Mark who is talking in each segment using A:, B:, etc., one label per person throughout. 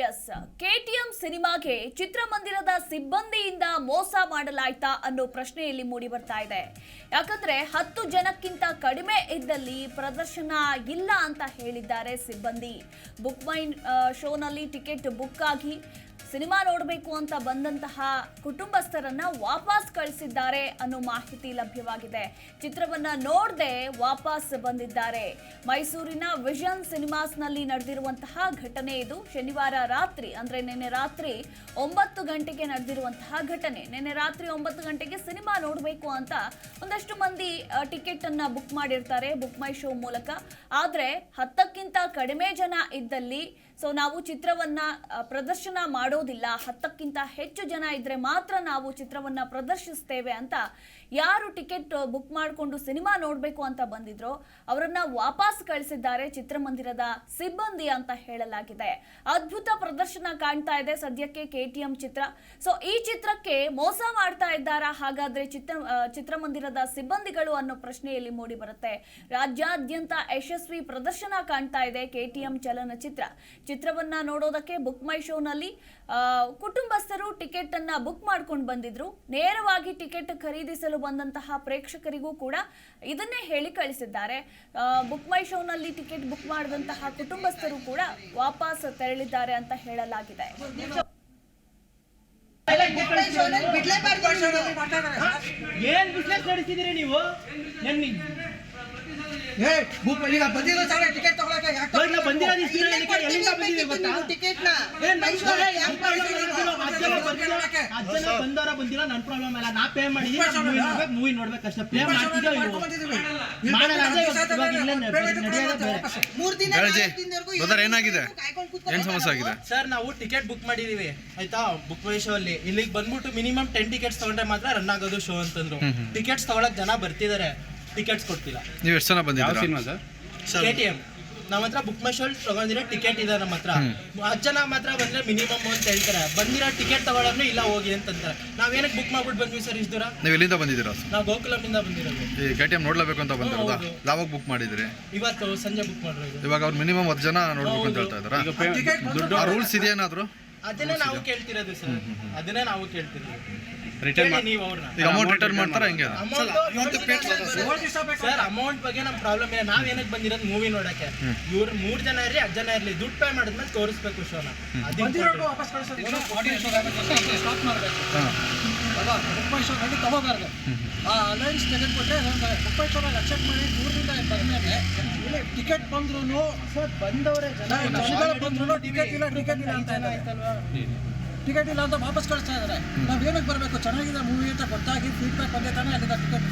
A: S, KTM ಸಿನಿಮಾಗೆ ಚಿತ್ರಮಂದಿರದ ಸಿಬ್ಬಂದಿಯಿಂದ ಮೋಸ ಮಾಡಲಾಯ್ತಾ ಅನ್ನೋ ಪ್ರಶ್ನೆಯಲ್ಲಿ ಮೂಡಿ ಬರ್ತಾ ಇದೆ. ಯಾಕಂದ್ರೆ 10 ಜನಕ್ಕಿಂತ ಕಡಿಮೆ ಇದ್ದಲ್ಲಿ ಪ್ರದರ್ಶನ ಇಲ್ಲ ಅಂತ ಹೇಳಿದ್ದಾರೆ ಸಿಬ್ಬಂದಿ. ಬುಕ್ ಮೈ ಶೋನಲ್ಲಿ ಟಿಕೆಟ್ ಬುಕ್ ಆಗಿ ಸಿನಿಮಾ ನೋಡಬೇಕು ಅಂತ ಬಂದಂತಹ ಕುಟುಂಬಸ್ಥರನ್ನ ವಾಪಸ್ ಕಳಿಸಿದ್ದಾರೆ ಅನ್ನೋ ಮಾಹಿತಿ ಲಭ್ಯವಾಗಿದೆ. ಚಿತ್ರವನ್ನ ನೋಡದೆ ವಾಪಸ್ ಬಂದಿದ್ದಾರೆ. ಮೈಸೂರಿನ ವಿಷನ್ ಸಿನಿಮಾಸ್ನಲ್ಲಿ ನಡೆದಿರುವಂತಹ ಘಟನೆ ಇದು. ಶನಿವಾರ ರಾತ್ರಿ ಅಂದ್ರೆ ನಿನ್ನೆ ರಾತ್ರಿ 9 ಗಂಟೆಗೆ ನಡೆದಿರುವಂತಹ ಘಟನೆ. ನಿನ್ನೆ ರಾತ್ರಿ 9 ಗಂಟೆಗೆ ಸಿನಿಮಾ ನೋಡಬೇಕು ಅಂತ ಒಂದಷ್ಟು ಮಂದಿ ಟಿಕೆಟ್ ಅನ್ನ ಬುಕ್ ಮಾಡಿರ್ತಾರೆ ಬುಕ್ ಮೈ ಶೋ ಮೂಲಕ. ಆದ್ರೆ 10ಕ್ಕಿಂತ ಕಡಿಮೆ ಜನ ಇದ್ದಲ್ಲಿ ನಾವು ಚಿತ್ರವನ್ನ ಪ್ರದರ್ಶನ ಮಾಡೋದಿಲ್ಲ, 10ಕ್ಕಿಂತ ಹೆಚ್ಚು ಜನ ಇದ್ರೆ ಮಾತ್ರ ನಾವು ಚಿತ್ರವನ್ನ ಪ್ರದರ್ಶಿಸ್ತೇವೆ ಅಂತ ಯಾರು ಟಿಕೆಟ್ ಬುಕ್ ಮಾಡಿಕೊಂಡು ಸಿನಿಮಾ ನೋಡಬೇಕು ಅಂತ ಬಂದಿದ್ರು ಅವರನ್ನ ವಾಪಸ್ ಕಳಿಸಿದ್ದಾರೆ ಚಿತ್ರಮಂದಿರದ ಸಿಬ್ಬಂದಿ ಅಂತ ಹೇಳಲಾಗಿದೆ. ಅದ್ಭುತ ಪ್ರದರ್ಶನ ಕಾಣ್ತಾ ಇದೆ ಸದ್ಯಕ್ಕೆ ಕೆಟಿಎಂ ಚಿತ್ರ. ಈ ಚಿತ್ರಕ್ಕೆ ಮೋಸ ಮಾಡ್ತಾ ಇದ್ದಾರಾ ಹಾಗಾದ್ರೆ ಚಿತ್ರಮಂದಿರದ ಸಿಬ್ಬಂದಿಗಳು ಅನ್ನೋ ಪ್ರಶ್ನೆಯಲ್ಲಿ ಮೂಡಿ ಬರುತ್ತೆ. ರಾಜ್ಯಾದ್ಯಂತ ಯಶಸ್ವಿ ಪ್ರದರ್ಶನ ಕಾಣ್ತಾ ಇದೆ ಕೆಟಿಎಂ ಚಲನಚಿತ್ರ. ಚಿತ್ರವನ್ನ ನೋಡೋದಕ್ಕೆ ಬುಕ್ ಮೈ ಶೋನಲ್ಲಿ ಕುಟುಂಬಸ್ಥರು ಟಿಕೆಟ್ ಅನ್ನ ಬುಕ್ ಮಾಡ್ಕೊಂಡು ಬಂದಿದ್ರು. ನೇರವಾಗಿ ಟಿಕೆಟ್ ಖರೀದಿಸಲು ಬಂದಂತಹ ಪ್ರೇಕ್ಷಕರಿಗೂ ಕೂಡ ಇದನ್ನೇ ಹೇಳಿ ಕಳಿಸಿದ್ದಾರೆ. ಬುಕ್ ಮೈ ಶೋನಲ್ಲಿ ಟಿಕೆಟ್ ಬುಕ್ ಮಾಡಿದಂತಹ ಕುಟುಂಬಸ್ಥರು ಕೂಡ ವಾಪಸ್ ತೆರಳಿದ್ದಾರೆ ಅಂತ ಹೇಳಲಾಗಿದೆ.
B: ಏನ್ ಬಿಸ್ನೆಸ್ ನಡೆಸಿದಿರಿ ನೀವು?
C: ಟಿಕೆಟ್
B: ಬಂದವರ ಬಂದಿಲ್ಲ, ನನ್ ಪ್ರಾಬ್ಲಮ್ ಅಲ್ಲ. ನಾ ಪೇ ಮಾಡಿದೀನಿ, ಮೂವಿ ನೋಡ್ಬೇಕು ಅಷ್ಟೇ. ಪೇ ಮಾಡ್ತಿದ್ದೇವೆ
D: ಏನಾಗಿದೆ, ಏನ್ ಸಮಸ್ಯೆ ಆಗಿದೆ
B: ಸರ್? ನಾವು ಟಿಕೆಟ್ ಬುಕ್ ಮಾಡಿದೀವಿ ಆಯ್ತಾ, ಬುಕ್ ಮೈ ಶೋ ಅಲ್ಲಿ. ಇಲ್ಲಿಗೆ ಬಂದ್ಬಿಟ್ಟು ಮಿನಿಮಮ್ 10 ಟಿಕೆಟ್ಸ್ ತಗೊಂಡ್ರೆ ಮಾತ್ರ ರನ್ ಆಗೋದು ಶೋ ಅಂತಂದ್ರು. ಟಿಕೆಟ್ಸ್ ತಗೊಳಕ್ ಜನ ಬರ್ತಿದಾರೆ, ಟಿಕೆಟ್ಸ್ ಕೊಡ್ತಿಲ್ಲ.
D: ನೀವು ಎಷ್ಟು ಜನ ಬಂದಿದ್ದೀರಾ
B: ಸರ್? ಕೆಟಿಎಂ ನಮ್ಮ ಹತ್ರ ಬುಕ್ ಮೈ ಶೋ ತಗೊಂಡಿರೋ ಟಿಕೆಟ್ ಇದೆ ನಮ್ಮ ಹತ್ರ. 10 ಜನ ಮಾತ್ರ ಬಂದ್ರೆ ಮಿನಿಮಮ್ ಅಂತ ಹೇಳ್ತಾರೆ. ಬಂದಿರೋ ಟಿಕೆಟ್ ತಗೊಳ್ಳೋರು ಇಲ್ಲ ಹೋಗಿ ಅಂತಂತಾರೆ. ನಾವೇನಕ್ಕೆ ಬುಕ್ ಮಾಡ್ಬಿಟ್ಟು ಬಂದ್ವಿ ಸರ್ ಇಷ್ಟು ದೂರ?
D: ನೀವು ಎಲ್ಲಿಂದ ಬಂದಿದ್ದೀರಾ?
B: ನಾವು ಗೋಕುಲಮಿಂದ ಬಂದಿರೋದು.
D: ಈ ಕೆಟಿಎಂ ನೋಡ್ಲೇಬೇಕು ಅಂತ ಬಂದಿರೋದಾ? ಯಾವಾಗ ಬುಕ್ ಮಾಡಿದ್ರಿ?
B: ಇವತ್ತು ಸಂಜೆ ಬುಕ್ ಮಾಡಿರೋದು.
D: ಇವಾಗ ಅವ್ರು ಮಿನಿಮಮ್ 10 ಜನ ನೋಡ್ಬೇಕು ಅಂತ ಹೇಳ್ತಾ ಇದಾರೆ. ಆ ರೂಲ್ಸ್ ಇದೆಯೇನಾದ್ರು?
B: ಅದನ್ನೇ ನಾವು ಕೇಳ್ತಿರೋದು ಸರ್, ಅದನ್ನೇ ನಾವು ಕೇಳ್ತಿರೋದು.
D: ಅಮೌಂಟ್ ರಿಟರ್ನ್ ಮಾಡ್ತಾರ ಹೆಂಗೆ?
B: ಸರ್ ಅಮೌಂಟ್ ಬಗ್ಗೆ ನಮ್ ಪ್ರಾಬ್ಲಮ್ ಇಲ್ಲ. ನಾವ್ ಏನಕ್ಕೆ ಬಂದಿರೋದು ಮೂವಿ ನೋಡಕ್ಕೆ. ಇವ್ರು 3 ಜನ ಇರ್ಲಿ 10 ಜನ ಇರ್ಲಿ, ದುಡ್ಡು ಪೇ ಮಾಡಿದ್ಮೇಲೆ ತೋರಿಸ್ಬೇಕು ಶೋನ.
C: ತಗೋಬಾರ್ದು. ಅಲೈನ್ಸ್ ತೆಗೆದುಕೊಟ್ಟೆ ಬುಕ್ ಮೈ ಶೋನಲ್ಲಿ ಅಕ್ಸೆಪ್ಟ್ ಮಾಡಿ 3 ದಿನ ಬಂದ್ಮೇಲೆ ಇಲ್ಲಿ ಟಿಕೆಟ್ ಬಂದ್ರು ಸರ್ ಬಂದವರೇ ಬಂದ್ರು ಟಿಕೆಟ್ ಇಲ್ಲ ಅಂತ ಆಯ್ತಲ್ವಾ? ಟಿಕೆಟ್ ಇಲ್ಲ ಅಂತ ವಾಪಸ್ ಕಳಿಸ್ತಾ ಇದ್ದಾರೆ. ನಾವ್ ಏನಕ್ಕೆ ಬರಬೇಕು? ಚೆನ್ನಾಗಿದೆ ಮೂವಿ ಅಂತ ಗೊತ್ತಾಗಿ ಫೀಡ್ಬ್ಯಾಕ್ ಬಂದೇ ತಾನೇ ಅಲ್ಲಿಂದ ಟಿಕೆಟ್.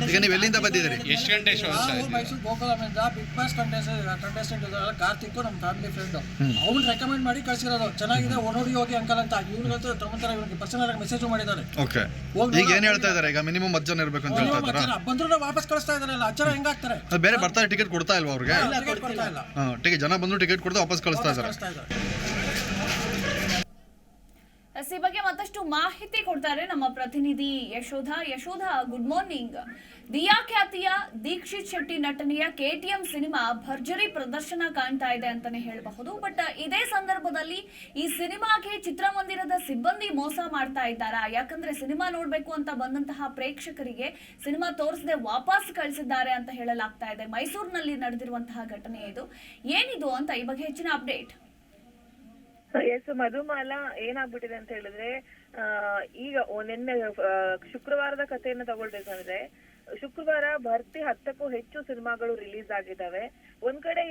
D: ಈಗ ನೀವು ಎಲ್ಲಿಂದ ಬಂದಿದ್ದೀರಿ? ಎಷ್ಟು ಗಂಟೆ ಶೋ?
C: ಮೈಸೂರು ಗೋಕುಲಮಿಂದ. ಬಿಗ್ ಬಾಸ್ ಕಂಟೆಸ್ಟೆಂಟ್ ಇದಾರಲ್ಲ ಕಾರ್ತಿಕ್, ನಮ್ಮ ಫ್ಯಾಮಿಲಿ ಫ್ರೆಂಡ್, ಅವ್ನು ರೆಕಮೆಂಡ್ ಮಾಡಿ ಕಳಿಸಿರೋದು. ಚೆನ್ನಾಗಿದೆ ನೋಡಿ ಹೋಗಿ ಅಂಕಲ್ ಅಂತ. ಇವ್ರಿಗಂತೂ ತಮ್ಮಂತರ ಇವ್ರಿಗೆ ಪರ್ಸನಲ್ ಆಗಿ ಮೆಸೇಜ್ ಮಾಡಿದ್ದಾರೆ.
D: ಓಕೆ, ಈಗ ಏನ್ ಹೇಳ್ತಾ ಇದ್ದಾರೆ? ಈಗ ಮಿನಿಮಮ್ 10 ಜನ ಇರಬೇಕು ಅಂತ ಹೇಳ್ತಾ ಇದ್ದಾರೆ.
C: ಬಂದ್ರು ವಾಪಸ್ ಕಳಿಸ್ತಾ ಇದಾರಲ್ಲ, 10 ಜನ ಹೆಂಗಾಗ್ತಾರೆ?
D: ಬೇರೆ ಬರ್ತಾರೆ, ಟಿಕೆಟ್ ಕೊಡ್ತಾ ಇಲ್ವಾ ಅವ್ರಿಗೆ?
C: ಕೊಡ್ತಾ ಇಲ್ಲ.
D: ಟಿಕೆಟ್ ಜನ ಬಂದ್ರು ಟಿಕೆಟ್ ಕೊಡ್ತಾ ವಾಪಸ್ ಕಳಿಸ್ತಾ ಇದ್ದಾರೆ.
A: ಈ ಬಗ್ಗೆ ಮತ್ತಷ್ಟು ಮಾಹಿತಿ ಕೊಡ್ತಾರೆ ನಮ್ಮ ಪ್ರತಿನಿಧಿ ಯಶೋಧ, ಗುಡ್ ಮಾರ್ನಿಂಗ್. ದಿಯಾ ಖ್ಯಾತಿಯ ದೀಕ್ಷಿತ್ ಶೆಟ್ಟಿ ನಟನೆಯ ಕೆಟಿಎಂ ಸಿನಿಮಾ ಭರ್ಜರಿ ಪ್ರದರ್ಶನ ಕಾಣ್ತಾ ಇದೆ ಅಂತಾನೆ ಹೇಳಬಹುದು. ಬಟ್ ಇದೇ ಸಂದರ್ಭದಲ್ಲಿ ಈ ಸಿನಿಮಾಗೆ ಚಿತ್ರಮಂದಿರದ ಸಿಬ್ಬಂದಿ ಮೋಸ ಮಾಡ್ತಾ ಇದ್ದಾರಾ? ಯಾಕಂದ್ರೆ ಸಿನಿಮಾ ನೋಡ್ಬೇಕು ಅಂತ ಬಂದಂತಹ ಪ್ರೇಕ್ಷಕರಿಗೆ ಸಿನಿಮಾ ತೋರಿಸದೆ ವಾಪಸ್ ಕಳಿಸಿದ್ದಾರೆ ಅಂತ ಹೇಳಲಾಗ್ತಾ ಇದೆ. ಮೈಸೂರಿನಲ್ಲಿ ನಡೆದಿರುವಂತಹ ಘಟನೆ ಇದು. ಏನಿದು ಅಂತ ಈ ಬಗ್ಗೆ ಹೆಚ್ಚಿನ ಅಪ್ಡೇಟ್.
E: ಎಸ್ ಮಧುಮಾಲಾ, ಏನಾಗ್ಬಿಟ್ಟಿದೆ ಅಂತ ಹೇಳಿದ್ರೆ, ಈಗ ನಿನ್ನೆ ಶುಕ್ರವಾರದ ಕಥೆಯನ್ನ ತಗೊಳ್ಬೇಕಂದ್ರೆ, ಶುಕ್ರವಾರ ಭರ್ತಿ 10ಕ್ಕೂ ಹೆಚ್ಚು ಸಿನಿಮಾಗಳು ರಿಲೀಸ್ ಆಗಿದ್ದಾವೆ. ಒಂದ್ ಕಡೆ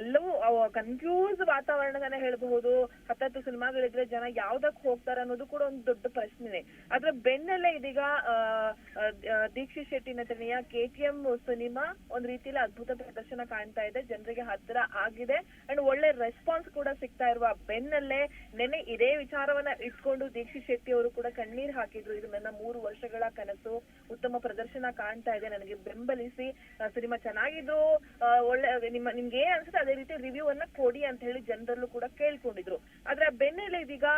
E: ಎಲ್ಲವೂ ಕನ್ಫ್ಯೂಸ್ ವಾತಾವರಣನೇ ಹೇಳಬಹುದು. 10 ಸಿನಿಮಾಗಳಿದ್ರೆ ಜನ ಯಾವ್ದಕ್ ಹೋಗ್ತಾರೆ ಅನ್ನೋದು ಕೂಡ ಒಂದು ದೊಡ್ಡ ಪ್ರಶ್ನೆ. ಅದ್ರ ಬೆನ್ನಲ್ಲೇ ಇದೀಗ ದೀಕ್ಷಿತ್ ಶೆಟ್ಟಿ ನಟನೆಯ ಕೆಟಿಎಂ ಸಿನಿಮಾ ಒಂದ್ ರೀತಿಯಲ್ಲಿ ಅದ್ಭುತ ಪ್ರದರ್ಶನ ಕಾಣ್ತಾ ಇದೆ, ಜನರಿಗೆ ಹತ್ತಿರ ಆಗಿದೆ ಅಂಡ್ ಒಳ್ಳೆ ರೆಸ್ಪಾನ್ಸ್ ಕೂಡ ಸಿಗ್ತಾ ಇರುವ ಬೆನ್ನಲ್ಲೇ ನೆನ್ನೆ ಇದೇ ವಿಚಾರವನ್ನ ಇಟ್ಕೊಂಡು ದೀಕ್ಷಿತ್ ಶೆಟ್ಟಿ ಅವರು ಕೂಡ ಕಣ್ಣೀರ್ ಹಾಕಿದ್ರು. ಇದು ನನ್ನ 3 ವರ್ಷಗಳ ಕನಸು, ಉತ್ತಮ ಪ್ರದರ್ಶನ ಕಾಣ್ತಾ ಇದೆ, ನನಗೆ ಬೆಂಬಲಿಸಿ, ಸಿನಿಮಾ ಚೆನ್ನಾಗಿದ್ದು ಒಳ್ಳೆ ನಿಮ್ಗೆ ಏನ್ ಅನ್ಸುತ್ತೆ ಅದೇ ರೀತಿ ರಿವ್ಯೂ ಅನ್ನ ಕೊಡಿ ಅಂತ ಹೇಳಿ ಜನರಲ್ಲೂ ಕೂಡ ಕೇಳ್ಕೊಂಡಿದ್ರು. ಆದ್ರೆ ಬೆನ್ನಲ್ಲೇ ಇದೀಗ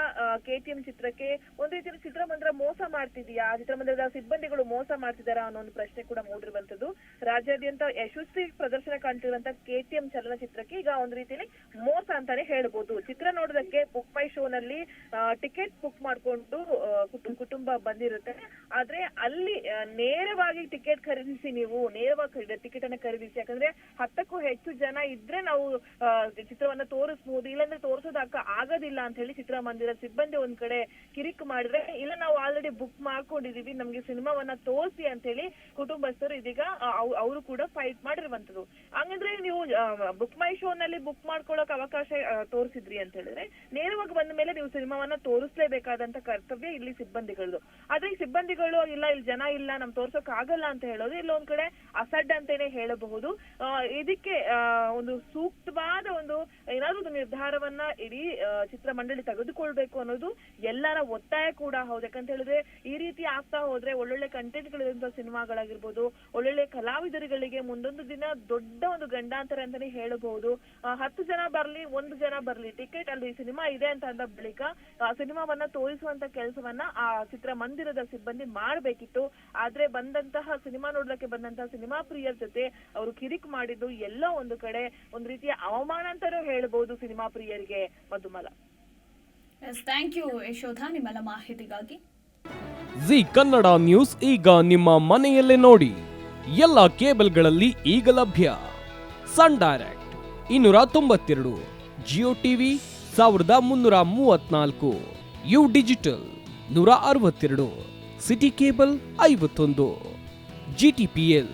E: ಕೆಟಿಎಂ ಚಿತ್ರಕ್ಕೆ ಒಂದ್ ರೀತಿಯಲ್ಲಿ ಚಿತ್ರಮಂದಿರ ಮೋಸ ಮಾಡ್ತಿದ್ಯಾ, ಚಿತ್ರಮಂದಿರದ ಸಿಬ್ಬಂದಿಗಳು ಮೋಸ ಮಾಡ್ತಿದಾರಾ ಅನ್ನೋ ಒಂದು ಪ್ರಶ್ನೆ ಕೂಡ ಮೂಡಿರುವಂತದ್ದು. ರಾಜ್ಯಾದ್ಯಂತ ಯಶಸ್ವಿ ಪ್ರದರ್ಶನ ಕಾಣ್ತಿರುವಂತ ಕೆಟಿಎಂ ಚಲನಚಿತ್ರಕ್ಕೆ ಈಗ ಒಂದ್ ರೀತಿಯಲ್ಲಿ ಮೋಸ ಅಂತಾನೆ ಹೇಳ್ಬೋದು. ಚಿತ್ರ ನೋಡೋದಕ್ಕೆ ಬುಕ್ ಮೈ ಶೋನಲ್ಲಿ ಟಿಕೆಟ್ ಬುಕ್ ಮಾಡ್ಕೊಂಡು ಕುಟುಂಬ ಬಂದಿರುತ್ತೆ. ಆದ್ರೆ ಅಲ್ಲಿ ನೇರವಾಗಿ ಟಿಕೆಟ್ ಖರೀದಿಸಿ, ನೀವು ನೇರವಾಗಿ ಟಿಕೆಟ್ ಅನ್ನ ಖರೀದಿಸಿ, ಯಾಕಂದ್ರೆ 10ಕ್ಕೂ ಹೆಚ್ಚು ಜನ ಇದ್ರೆ ನಾವು ಚಿತ್ರವನ್ನ ತೋರಿಸಬಹುದು, ಇಲ್ಲಾಂದ್ರೆ ತೋರಿಸೋದಕ್ಕ ಆಗೋದಿಲ್ಲ ಅಂತ ಹೇಳಿ ಚಿತ್ರಮಂದಿರ ಸಿಬ್ಬಂದಿ ಒಂದ್ ಕಡೆ ಕಿರಿಕ್ ಮಾಡಿದ್ರೆ, ಇಲ್ಲ ನಾವು ಆಲ್ರೆಡಿ ಬುಕ್ ಮಾಡ್ಕೊಂಡಿದೀವಿ, ನಮ್ಗೆ ಸಿನಿಮಾವನ್ನ ತೋರಿಸಿ ಅಂತ ಹೇಳಿ ಕುಟುಂಬಸ್ಥರು ಇದೀಗ ಅವರು ಕೂಡ ಫೈಟ್ ಮಾಡಿರುವಂತದ್ದು. ಹಂಗಂದ್ರೆ ನೀವು ಬುಕ್ ಮೈ ಶೋ ನಲ್ಲಿ ಬುಕ್ ಮಾಡ್ಕೊಳ್ಳೋಕೆ ಅವಕಾಶ ತೋರಿಸಿದ್ರಿ ಅಂತ ಹೇಳಿದ್ರೆ ನೇರವಾಗಿ ಬಂದ ಮೇಲೆ ನೀವು ಸಿನಿಮಾವನ್ನ ತೋರಿಸಲೇಬೇಕಾದಂತ ಕರ್ತವ್ಯ ಇಲ್ಲಿ ಸಿಬ್ಬಂದಿಗಳದು. ಆದ್ರೆ ಈ ಸಿಬ್ಬಂದಿಗಳು ಇಲ್ಲ, ಇಲ್ಲಿ ಜನ ಇಲ್ಲ, ನಮ್ ತೋರ್ಸೋಕ್ ಆಗಲ್ಲ ಅಂತ ಹೇಳೋದು ಇಲ್ಲೊಂದ್ ಕಡೆ ಅಸಡ್ಡ ಅಂತಾನೆ ಹೇಳಬಹುದು. ಇದಕ್ಕೆ ಒಂದು ಸೂಕ್ತವಾದ ಒಂದು ಏನಾದ್ರು ಒಂದು ನಿರ್ಧಾರವನ್ನ ಇಡೀ ಚಿತ್ರಮಂಡಳಿ ತೆಗೆದುಕೊಳ್ಬೇಕು ಅನ್ನೋದು ಎಲ್ಲರ ಒತ್ತಾಯ ಕೂಡ ಹೌದು. ಯಾಕಂತ ಹೇಳಿದ್ರೆ ಈ ರೀತಿ ಆಗ್ತಾ ಹೋದ್ರೆ ಒಳ್ಳೊಳ್ಳೆ ಕಂಟೆಂಟ್ ಗಳಿರುವಂತಹ ಸಿನಿಮಾಗಳಾಗಿರ್ಬೋದು, ಒಳ್ಳೊಳ್ಳೆ ಕಲಾವಿದರುಗಳಿಗೆ ಮುಂದೊಂದು ದಿನ ದೊಡ್ಡ ಒಂದು ಗಂಡಾಂತರ ಅಂತಾನೆ ಹೇಳಬಹುದು. 10 ಜನ ಬರ್ಲಿ, 1 ಜನ ಬರ್ಲಿ, ಟಿಕೆಟ್ ಅಲ್ಲಿ ಸಿನಿಮಾ ಇದೆ ಅಂತ ಅಂದ ಬಳಿಕ ಸಿನಿಮಾವನ್ನ ತೋರಿಸುವಂತ ಕೆಲಸವನ್ನ ಆ ಚಿತ್ರಮಂದಿರದ ಸಿಬ್ಬಂದಿ ಮಾಡ್ಬೇಕಿತ್ತು. ಆದ್ರೆ ಬಂದಂತಹ ಸಿನಿಮಾ ನೋಡ್ಲಿಕ್ಕೆ ಬಂದಂತಹ ಸಿನಿಮಾ ಪ್ರಿಯರ ಜೊತೆ ಅವರು ಕಿರಿಕ್ ಮಾಡಿದ್ದು ಎಲ್ಲೋ ಒಂದು ಕಡೆ ಒಂದು ರೀತಿಯ ಅವಮಾನ ಅಂತಾನೂ ಹೇಳ್ಬಹುದು ಸಿನಿಮಾ ಪ್ರಿಯರಿಗೆ. ಮಧುಮಲ.
A: ಥ್ಯಾಂಕ್ ಯು ಯಶೋಧ ನಿಮ್ಮೆಲ್ಲ ಮಾಹಿತಿಗಾಗಿ.
F: ಜಿ ಕನ್ನಡ ನ್ಯೂಸ್ ಈಗ ನಿಮ್ಮ ಮನೆಯಲ್ಲೇ ನೋಡಿ. ಎಲ್ಲ ಕೇಬಲ್ಗಳಲ್ಲಿ ಈಗ ಲಭ್ಯ. Sun Direct 292, Jio TV 1334, U digital 162, City Cable 51, GTPL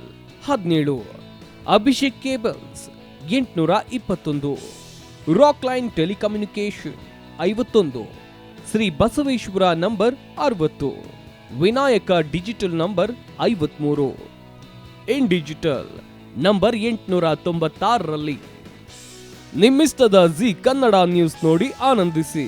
F: 17, Abhishek cables 821, Rock Line telecommunication 51, Shri Basaveshwara number 60, Vinayaka digital number 53, in digital number 896ರಲ್ಲಿ. ನಿಮ್ಮಿಸ್ತದ ಜಿ ಕನ್ನಡ ನ್ಯೂಸ್ ನೋಡಿ ಆನಂದಿಸಿ.